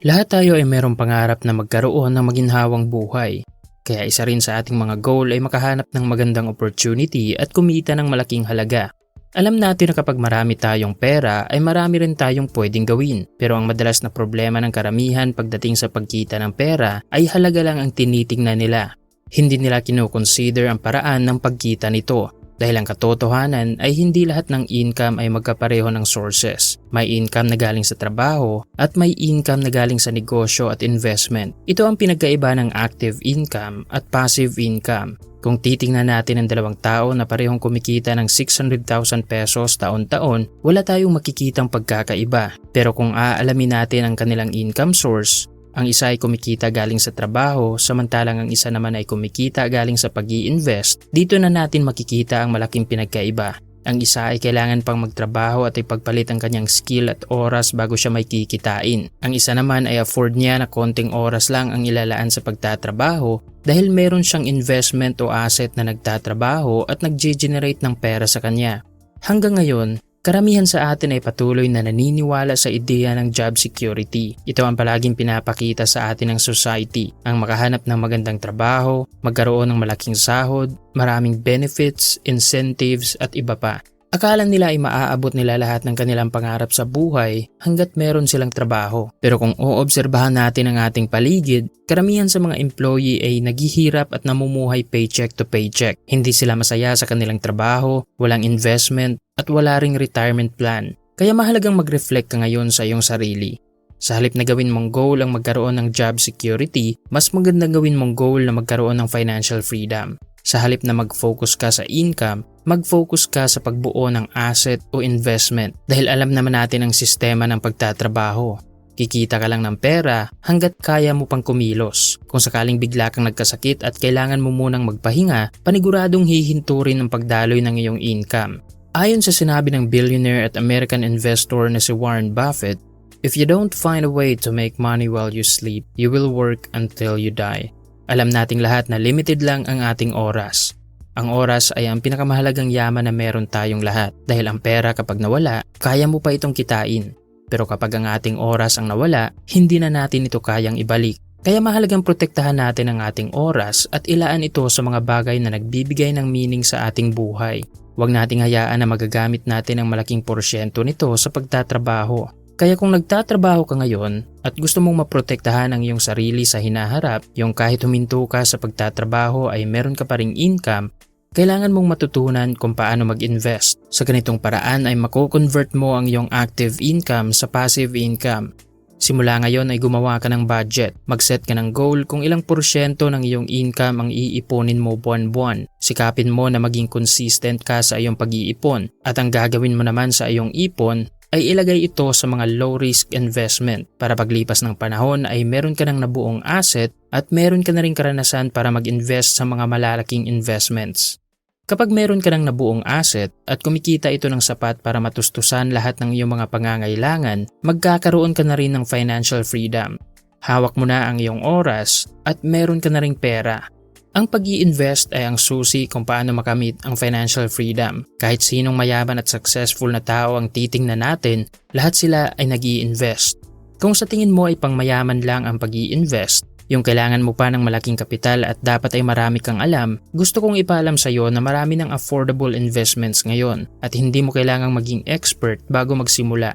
Lahat tayo ay mayroong pangarap na magkaroon ng maginhawang buhay. Kaya isa rin sa ating mga goal ay makahanap ng magandang opportunity at kumita ng malaking halaga. Alam natin na kapag marami tayong pera ay marami rin tayong pwedeng gawin. Pero ang madalas na problema ng karamihan pagdating sa pagkita ng pera ay halaga lang ang tinitingnan nila. Hindi nila kinoconsider ang paraan ng pagkita nito. Dahil ang katotohanan ay hindi lahat ng income ay magkapareho ng sources. May income na galing sa trabaho at may income na galing sa negosyo at investment. Ito ang pinagkaiba ng active income at passive income. Kung titingnan natin ang dalawang tao na parehong kumikita ng 600,000 pesos taon-taon, wala tayong makikitang pagkakaiba. Pero kung aalamin natin ang kanilang income source, ang isa ay kumikita galing sa trabaho, samantalang ang isa naman ay kumikita galing sa pag-i-invest, dito na natin makikita ang malaking pinagkaiba. Ang isa ay kailangan pang magtrabaho at ipagpalit ang kanyang skill at oras bago siya may kikitain. Ang isa naman ay afford niya na konting oras lang ang ilalaan sa pagtatrabaho dahil meron siyang investment o asset na nagtatrabaho at nag-generate ng pera sa kanya. Hanggang ngayon, karamihan sa atin ay patuloy na naniniwala sa ideya ng job security. Ito ang palaging pinapakita sa atin ng society. Ang makahanap ng magandang trabaho, magkaroon ng malaking sahod, maraming benefits, incentives at iba pa. Akala nila ay maaabot nila lahat ng kanilang pangarap sa buhay hanggat meron silang trabaho. Pero kung oobserbahan natin ang ating paligid, karamihan sa mga employee ay naghihirap at namumuhay paycheck to paycheck. Hindi sila masaya sa kanilang trabaho, walang investment, at wala ring retirement plan. Kaya mahalagang mag-reflect ka ngayon sa iyong sarili. Sa halip na gawin mong goal ang magkaroon ng job security, mas magandang gawin mong goal na magkaroon ng financial freedom. Sa halip na mag-focus ka sa income, mag-focus ka sa pagbuo ng asset o investment dahil alam naman natin ang sistema ng pagtatrabaho. Kikita ka lang ng pera hanggat kaya mo pang kumilos. Kung sakaling bigla kang nagkasakit at kailangan mo munang magpahinga, paniguradong hihinto rin ang pagdaloy ng iyong income. Ayon sa sinabi ng billionaire at American investor na si Warren Buffett, "If you don't find a way to make money while you sleep, you will work until you die." Alam nating lahat na limited lang ang ating oras. Ang oras ay ang pinakamahalagang yaman na meron tayong lahat dahil ang pera kapag nawala, kaya mo pa itong kitain. Pero kapag ang ating oras ang nawala, hindi na natin ito kayang ibalik. Kaya mahalagang protektahan natin ang ating oras at ilaan ito sa mga bagay na nagbibigay ng meaning sa ating buhay. Huwag nating hayaan na magagamit natin ang malaking porsyento nito sa pagtatrabaho. Kaya kung nagtatrabaho ka ngayon at gusto mong maprotektahan ang iyong sarili sa hinaharap, yung kahit huminto ka sa pagtatrabaho ay meron ka pa ring income, kailangan mong matutunan kung paano mag-invest. Sa ganitong paraan ay mako-convert mo ang iyong active income sa passive income. Simula ngayon ay gumawa ka ng budget. Mag-set ka ng goal kung ilang porsyento ng iyong income ang iiponin mo buwan-buwan. Sikapin mo na maging consistent ka sa iyong pag-iipon at ang gagawin mo naman sa iyong ipon ay ilagay ito sa mga low-risk investment para paglipas ng panahon ay meron ka ng nabuong asset at meron ka na rin karanasan para mag-invest sa mga malalaking investments. Kapag meron ka ng nabuong asset at kumikita ito ng sapat para matustusan lahat ng iyong mga pangangailangan, magkakaroon ka na rin ng financial freedom. Hawak mo na ang iyong oras at meron ka na ring pera. Ang pag-i-invest ay ang susi kung paano makamit ang financial freedom. Kahit sinong mayaman at successful na tao ang titingnan natin, lahat sila ay nag-i-invest. Kung sa tingin mo ay pangmayaman lang ang pag-i-invest, yung kailangan mo pa ng malaking kapital at dapat ay marami kang alam, gusto kong ipaalam sa iyo na marami ng affordable investments ngayon at hindi mo kailangang maging expert bago magsimula.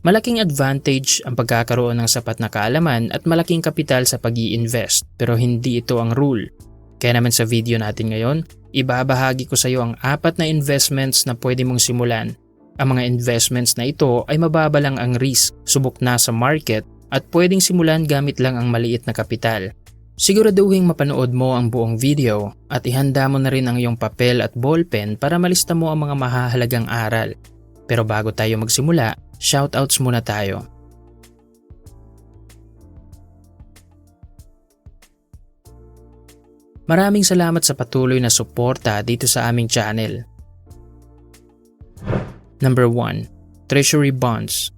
Malaking advantage ang pagkakaroon ng sapat na kaalaman at malaking kapital sa pag-i-invest, pero hindi ito ang rule. Kaya naman sa video natin ngayon, ibabahagi ko sa iyo ang 4 na investments na pwede mong simulan. Ang mga investments na ito ay mababa lang ang risk, subok na sa market at pwedeng simulan gamit lang ang maliit na kapital. Siguraduhin mapanood mo ang buong video at ihanda mo na rin ang iyong papel at ballpen para malista mo ang mga mahahalagang aral. Pero bago tayo magsimula, shoutouts muna tayo. Maraming salamat sa patuloy na suporta dito sa aming channel. Number 1. Treasury Bonds.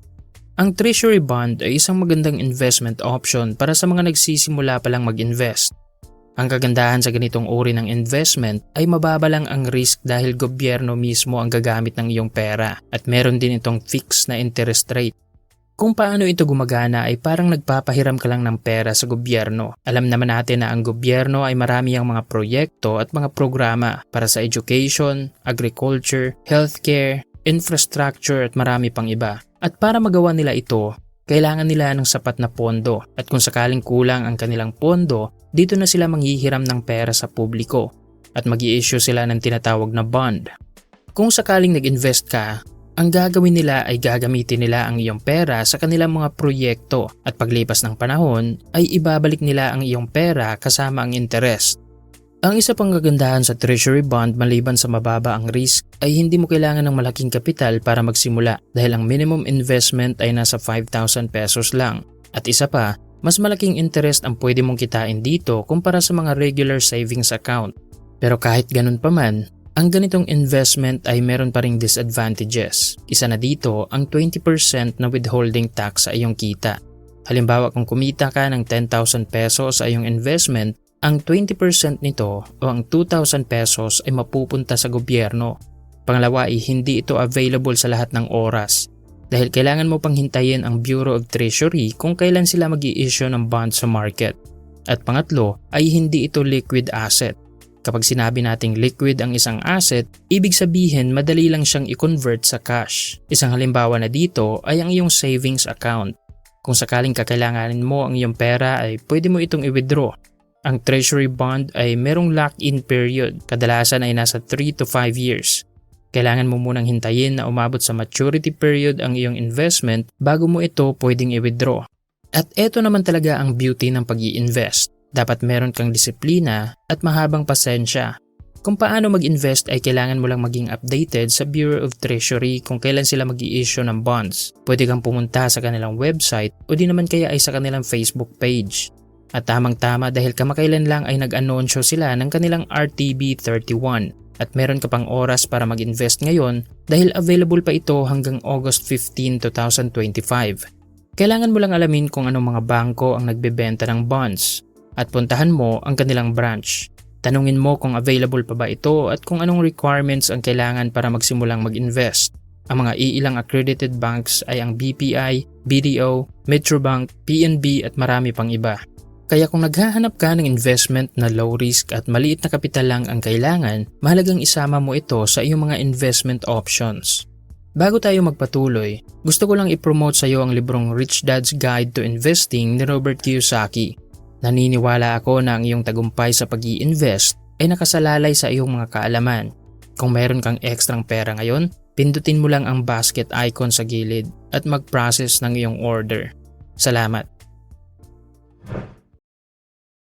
Ang Treasury Bond ay isang magandang investment option para sa mga nagsisimula pa lang mag-invest. Ang kagandahan sa ganitong uri ng investment ay mababa lang ang risk dahil gobyerno mismo ang gagamit ng iyong pera at meron din itong fixed na interest rate. Kung paano ito gumagana ay parang nagpapahiram ka lang ng pera sa gobyerno. Alam naman natin na ang gobyerno ay marami ang mga proyekto at mga programa para sa education, agriculture, healthcare, infrastructure at marami pang iba. At para magawa nila ito, kailangan nila ng sapat na pondo at kung sakaling kulang ang kanilang pondo, dito na sila manghihiram ng pera sa publiko at mag-i-issue sila ng tinatawag na bond. Kung sakaling nag-invest ka, ang gagawin nila ay gagamitin nila ang iyong pera sa kanilang mga proyekto at paglipas ng panahon ay ibabalik nila ang iyong pera kasama ang interest. Ang isa pang kagandahan sa treasury bond maliban sa mababa ang risk ay hindi mo kailangan ng malaking kapital para magsimula dahil ang minimum investment ay nasa 5,000 pesos lang. At isa pa, mas malaking interest ang pwede mong kitain dito kumpara sa mga regular savings account. Pero kahit ganun pa man, ang ganitong investment ay meron pa ring disadvantages. Isa na dito ang 20% na withholding tax sa iyong kita. Halimbawa kung kumita ka ng 10,000 pesos sa iyong investment, ang 20% nito o ang 2,000 pesos ay mapupunta sa gobyerno. Pangalawa ay hindi ito available sa lahat ng oras dahil kailangan mo pang hintayin ang Bureau of Treasury kung kailan sila mag-i-issue ng bonds sa market. At pangatlo ay hindi ito liquid asset. Kapag sinabi nating liquid ang isang asset, ibig sabihin madali lang siyang i-convert sa cash. Isang halimbawa na dito ay ang iyong savings account. Kung sakaling kakailanganin mo ang iyong pera ay pwede mo itong i-withdraw. Ang treasury bond ay merong lock-in period, kadalasan ay nasa 3 to 5 years. Kailangan mo munang hintayin na umabot sa maturity period ang iyong investment bago mo ito pwedeng i-withdraw. At eto naman talaga ang beauty ng pag-i-invest. Dapat meron kang disiplina at mahabang pasensya. Kung paano mag-invest ay kailangan mo lang maging updated sa Bureau of Treasury kung kailan sila mag-i-issue ng bonds. Pwede kang pumunta sa kanilang website o di naman kaya ay sa kanilang Facebook page. At tamang-tama dahil kamakailan lang ay nag-anunsyo sila ng kanilang RTB 31 at meron ka pang oras para mag-invest ngayon dahil available pa ito hanggang August 15, 2025. Kailangan mo lang alamin kung anong mga bangko ang nagbebenta ng bonds. At puntahan mo ang kanilang branch. Tanungin mo kung available pa ba ito at kung anong requirements ang kailangan para magsimulang mag-invest. Ang mga iilang accredited banks ay ang BPI, BDO, Metrobank, PNB at marami pang iba. Kaya kung naghahanap ka ng investment na low risk at maliit na kapital lang ang kailangan, mahalagang isama mo ito sa iyong mga investment options. Bago tayo magpatuloy, gusto ko lang i-promote sa iyo ang librong Rich Dad's Guide to Investing ni Robert Kiyosaki. Naniniwala ako na ang iyong tagumpay sa pag-i-invest ay nakasalalay sa iyong mga kaalaman. Kung mayroon kang ekstrang pera ngayon, pindutin mo lang ang basket icon sa gilid at mag-process ng iyong order. Salamat!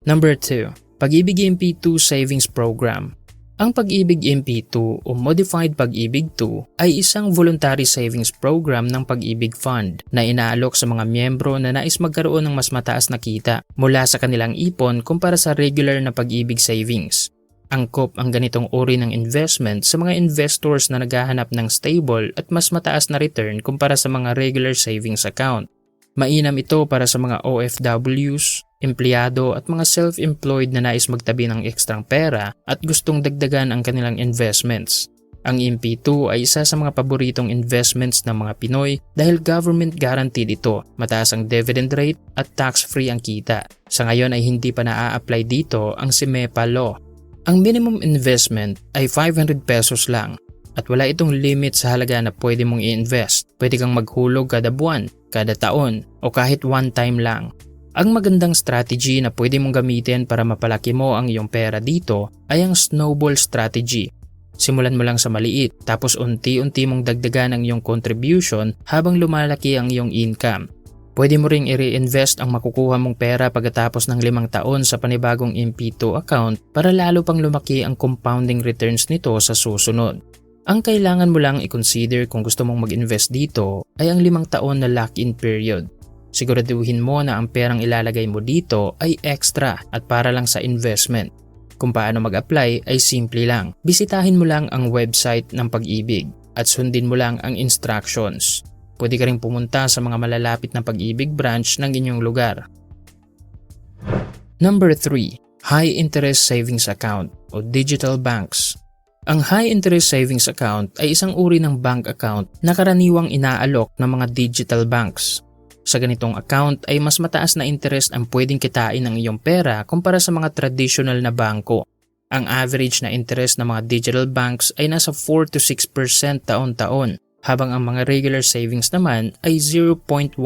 Number 2. Pag-ibig MP2 Savings Program. Ang Pag-ibig MP2 o Modified Pag-ibig 2 ay isang voluntary savings program ng Pag-ibig Fund na inaalok sa mga miyembro na nais magkaroon ng mas mataas na kita mula sa kanilang ipon kumpara sa regular na Pag-ibig savings. Angkop ang ganitong uri ng investment sa mga investors na naghahanap ng stable at mas mataas na return kumpara sa mga regular savings account. Mainam ito para sa mga OFWs, empleyado at mga self-employed na nais magtabi ng ekstrang pera at gustong dagdagan ang kanilang investments. Ang MP2 ay isa sa mga paboritong investments ng mga Pinoy dahil government guaranteed ito, mataas ang dividend rate at tax-free ang kita. Sa ngayon ay hindi pa naa-apply dito ang SIMEPA law. Ang minimum investment ay 500 pesos lang at wala itong limit sa halaga na pwede mong i-invest. Pwede kang maghulog kada buwan, kada taon o kahit one time lang. Ang magandang strategy na pwede mong gamitin para mapalaki mo ang iyong pera dito ay ang snowball strategy. Simulan mo lang sa maliit tapos unti-unti mong dagdagan ang iyong contribution habang lumalaki ang iyong income. Pwede mo ring i-reinvest ang makukuha mong pera pagkatapos ng 5 taon sa panibagong MP2 account para lalo pang lumaki ang compounding returns nito sa susunod. Ang kailangan mo lang i-consider kung gusto mong mag-invest dito ay ang 5 taon na lock-in period. Siguraduhin mo na ang perang ilalagay mo dito ay extra at para lang sa investment. Kung paano mag-apply ay simple lang. Bisitahin mo lang ang website ng Pag-ibig at sundin mo lang ang instructions. Pwede ka ring pumunta sa mga malalapit na Pag-ibig branch ng inyong lugar. Number 3. High Interest Savings Account o Digital Banks. Ang High Interest Savings Account ay isang uri ng bank account na karaniwang inaalok ng mga digital banks. Sa ganitong account ay mas mataas na interest ang pwedeng kitain ng iyong pera kumpara sa mga traditional na bangko. Ang average na interest ng mga digital banks ay nasa 4 to 6% taon-taon, habang ang mga regular savings naman ay 0.1%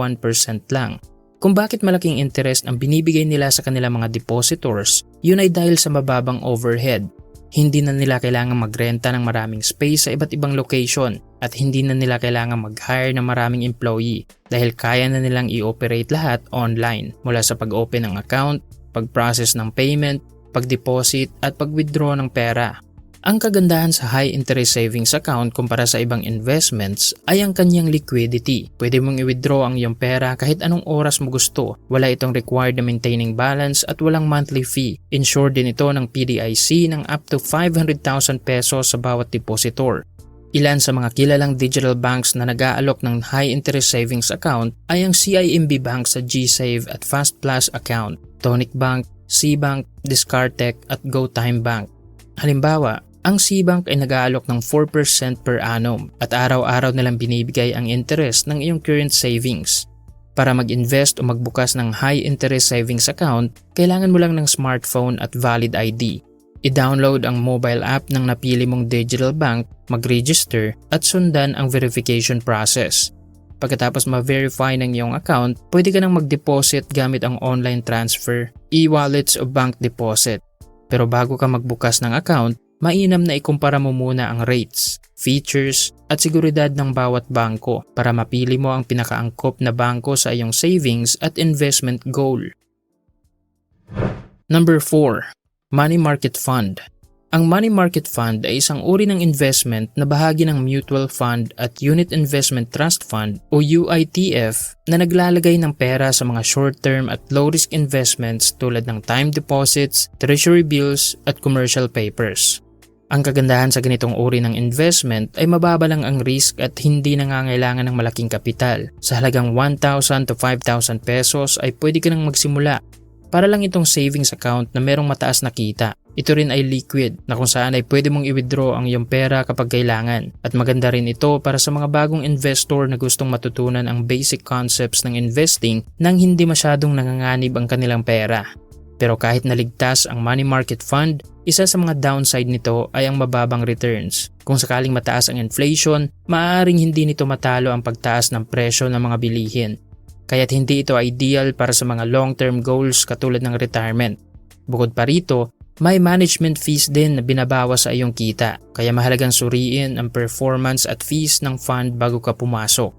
lang. Kung bakit malaking interest ang binibigay nila sa kanilang mga depositors, yun ay dahil sa mababang overhead. Hindi na nila kailangang magrenta ng maraming space sa iba't ibang location at hindi na nila kailangang mag-hire ng maraming employee dahil kaya na nilang i-operate lahat online mula sa pag-open ng account, pag-process ng payment, pag-deposit at pag-withdraw ng pera. Ang kagandahan sa high interest savings account kumpara sa ibang investments ay ang kanyang liquidity. Pwede mong i-withdraw ang iyong pera kahit anong oras mo gusto. Wala itong required na maintaining balance at walang monthly fee. Insured din ito ng PDIC ng up to 500,000 pesos sa bawat depositor. Ilan sa mga kilalang digital banks na nag-aalok ng high interest savings account ay ang CIMB Bank sa GSave at Fast Plus account, Tonic Bank, C-Bank, Discartec at GoTime Bank. Halimbawa, ang C-Bank ay nag-aalok ng 4% per annum at araw-araw nilang binibigay ang interest ng iyong current savings. Para mag-invest o magbukas ng high interest savings account, kailangan mo lang ng smartphone at valid ID. I-download ang mobile app ng napili mong digital bank, mag-register at sundan ang verification process. Pagkatapos ma-verify ng iyong account, pwede ka nang mag-deposit gamit ang online transfer, e-wallets o bank deposit. Pero bago ka magbukas ng account, mainam na ikumpara mo muna ang rates, features at seguridad ng bawat bangko para mapili mo ang pinakaangkop na bangko sa iyong savings at investment goal. Number 4. Money Market Fund. Ang money market fund ay isang uri ng investment na bahagi ng mutual fund at unit investment trust fund o UITF na naglalagay ng pera sa mga short-term at low-risk investments tulad ng time deposits, treasury bills at commercial papers. Ang kagandahan sa ganitong uri ng investment ay mababa lang ang risk at hindi nangangailangan ng malaking kapital. Sa halagang 1,000 to 5,000 pesos ay pwede ka nang magsimula. Para lang itong savings account na merong mataas na kita. Ito rin ay liquid na kung saan ay pwede mong i-withdraw ang iyong pera kapag kailangan. At maganda rin ito para sa mga bagong investor na gustong matutunan ang basic concepts ng investing nang hindi masyadong nanganganib ang kanilang pera. Pero kahit naligtas ang money market fund, isa sa mga downside nito ay ang mababang returns. Kung sakaling mataas ang inflation, maaaring hindi nito matalo ang pagtaas ng presyo ng mga bilihin. Kaya't hindi ito ideal para sa mga long-term goals katulad ng retirement. Bukod pa rito, may management fees din na binabawas sa iyong kita, kaya mahalagang suriin ang performance at fees ng fund bago ka pumasok.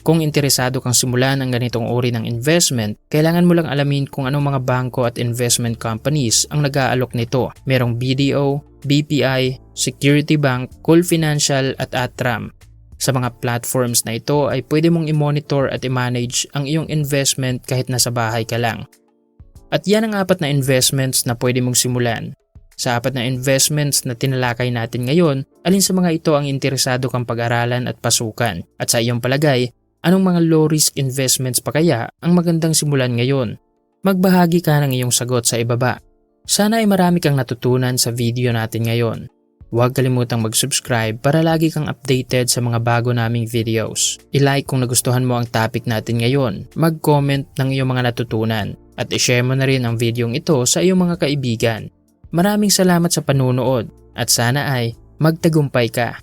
Kung interesado kang simulan ang ganitong uri ng investment, kailangan mo lang alamin kung anong mga bangko at investment companies ang nag-aalok nito. Merong BDO, BPI, Security Bank, Cool Financial at Atram. Sa mga platforms na ito ay pwede mong i-monitor at i-manage ang iyong investment kahit nasa bahay ka lang. At yan ang 4 na investments na pwede mong simulan. Sa 4 na investments na tinalakay natin ngayon, alin sa mga ito ang interesado kang pag-aralan at pasukan? At sa iyong palagay, anong mga low-risk investments pa kaya ang magandang simulan ngayon? Magbahagi ka ng iyong sagot sa ibaba. Sana ay marami kang natutunan sa video natin ngayon. Huwag kalimutang mag-subscribe para lagi kang updated sa mga bago naming videos. I-like kung nagustuhan mo ang topic natin ngayon, mag-comment ng iyong mga natutunan, at i-share mo na rin ang videong ito sa iyong mga kaibigan. Maraming salamat sa panunood at sana ay magtagumpay ka.